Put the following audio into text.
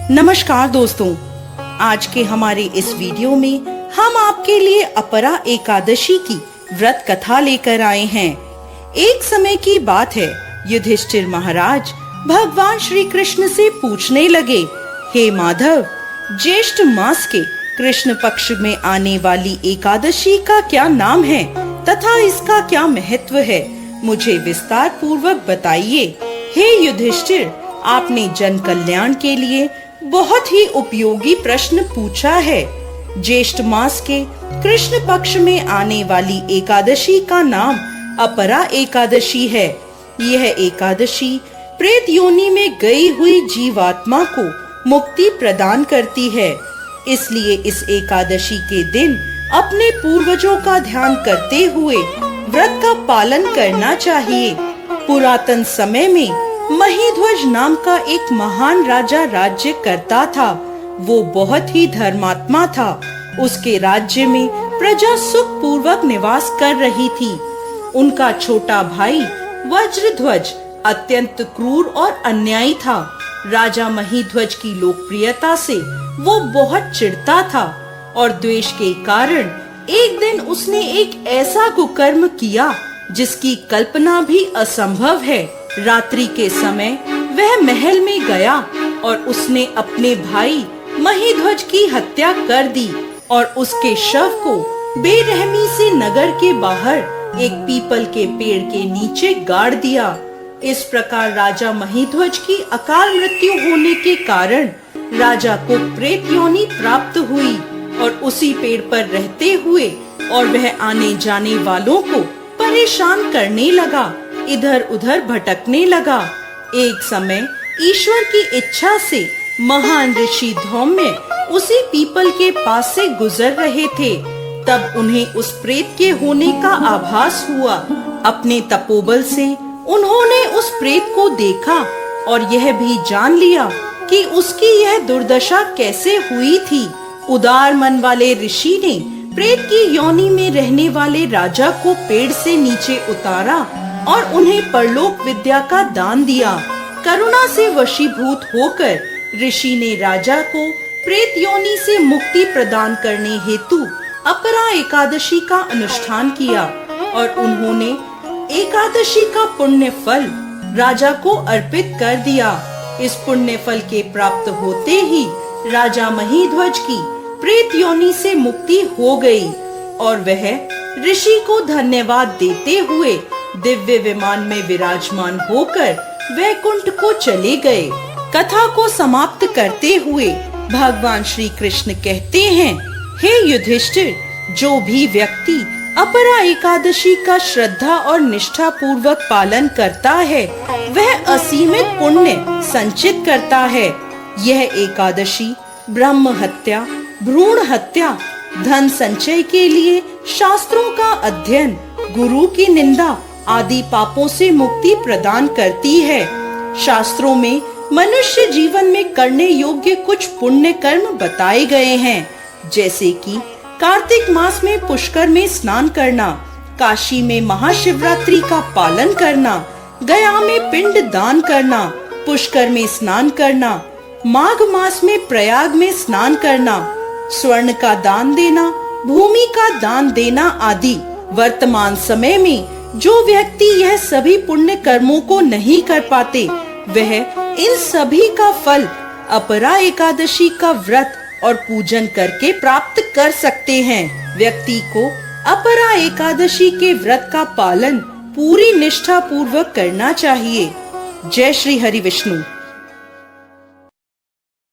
नमस्कार दोस्तों, आज के हमारे इस वीडियो में हम आपके लिए अपरा एकादशी की व्रत कथा लेकर आए हैं। एक समय की बात है, युधिष्ठिर महाराज भगवान श्री कृष्ण से पूछने लगे, हे माधव, ज्येष्ठ मास के कृष्ण पक्ष में आने वाली एकादशी का क्या नाम है तथा इसका क्या महत्व है, मुझे विस्तार पूर्वक बताइए। हे युधिष्ठिर, आपने जन कल्याण के लिए बहुत ही उपयोगी प्रश्न पूछा है। ज्येष्ठ मास के कृष्ण पक्ष में आने वाली एकादशी का नाम अपरा एकादशी है। यह एकादशी प्रेत योनि में गई हुई जीवात्मा को मुक्ति प्रदान करती है। इसलिए इस एकादशी के दिन अपने पूर्वजों का ध्यान करते हुए व्रत का पालन करना चाहिए। पुरातन समय में महीध्वज नाम का एक महान राजा राज्य करता था। वो बहुत ही धर्मात्मा था। उसके राज्य में प्रजा सुख पूर्वक निवास कर रही थी। उनका छोटा भाई वज्रध्वज अत्यंत क्रूर और अन्यायी था। राजा महीध्वज की लोकप्रियता से वो बहुत चिढ़ता था और द्वेष के कारण एक दिन उसने एक ऐसा कुकर्म किया जिसकी कल्पना भी असंभव है। रात्रि के समय वह महल में गया और उसने अपने भाई महीध्वज की हत्या कर दी और उसके शव को बेरहमी से नगर के बाहर एक पीपल के पेड़ के नीचे गाड़ दिया। इस प्रकार राजा महीध्वज की अकाल मृत्यु होने के कारण राजा को प्रेत योनि प्राप्त हुई और उसी पेड़ पर रहते हुए और वह आने जाने वालों को परेशान करने लगा, इधर उधर भटकने लगा। एक समय ईश्वर की इच्छा से महान ऋषि धौम्य उसी पीपल के पास से गुजर रहे थे। तब उन्हें उस प्रेत के होने का आभास हुआ। अपने तपोबल से उन्होंने उस प्रेत को देखा और यह भी जान लिया कि उसकी यह दुर्दशा कैसे हुई थी। उदार मन वाले ऋषि ने प्रेत की योनि में रहने वाले राजा को पेड़ से नीचे उतारा और उन्हें परलोक विद्या का दान दिया। करुणा से वशीभूत होकर ऋषि ने राजा को प्रेत योनि से मुक्ति प्रदान करने हेतु अपरा एकादशी का अनुष्ठान किया और उन्होंने एकादशी का पुण्य फल राजा को अर्पित कर दिया। इस पुण्य फल के प्राप्त होते ही राजा महीध्वज की प्रेत योनि से मुक्ति हो गई और वह ऋषि को धन्यवाद देते हुए दिव्य विमान में विराजमान होकर वैकुंठ को चले गए। कथा को समाप्त करते हुए भगवान श्री कृष्ण कहते हैं, हे युधिष्ठिर, जो भी व्यक्ति अपरा एकादशी का श्रद्धा और निष्ठा पूर्वक पालन करता है वह असीमित पुण्य संचित करता है। यह एकादशी ब्रह्म हत्या, भ्रूण हत्या, धन संचय के लिए शास्त्रों का अध्ययन, गुरु की निंदा आदि पापों से मुक्ति प्रदान करती है। शास्त्रों में मनुष्य जीवन में करने योग्य कुछ पुण्य कर्म बताए गए हैं, जैसे कि कार्तिक मास में पुष्कर में स्नान करना, काशी में महाशिवरात्रि का पालन करना, गया में पिंड दान करना, पुष्कर में स्नान करना, माघ मास में प्रयाग में स्नान करना, स्वर्ण का दान देना, भूमि का दान देना आदि। वर्तमान समय में जो व्यक्ति यह सभी पुण्य कर्मों को नहीं कर पाते वह इन सभी का फल अपरा एकादशी का व्रत और पूजन करके प्राप्त कर सकते हैं। व्यक्ति को अपरा एकादशी के व्रत का पालन पूरी निष्ठा पूर्वक करना चाहिए। जय श्री हरि विष्णु।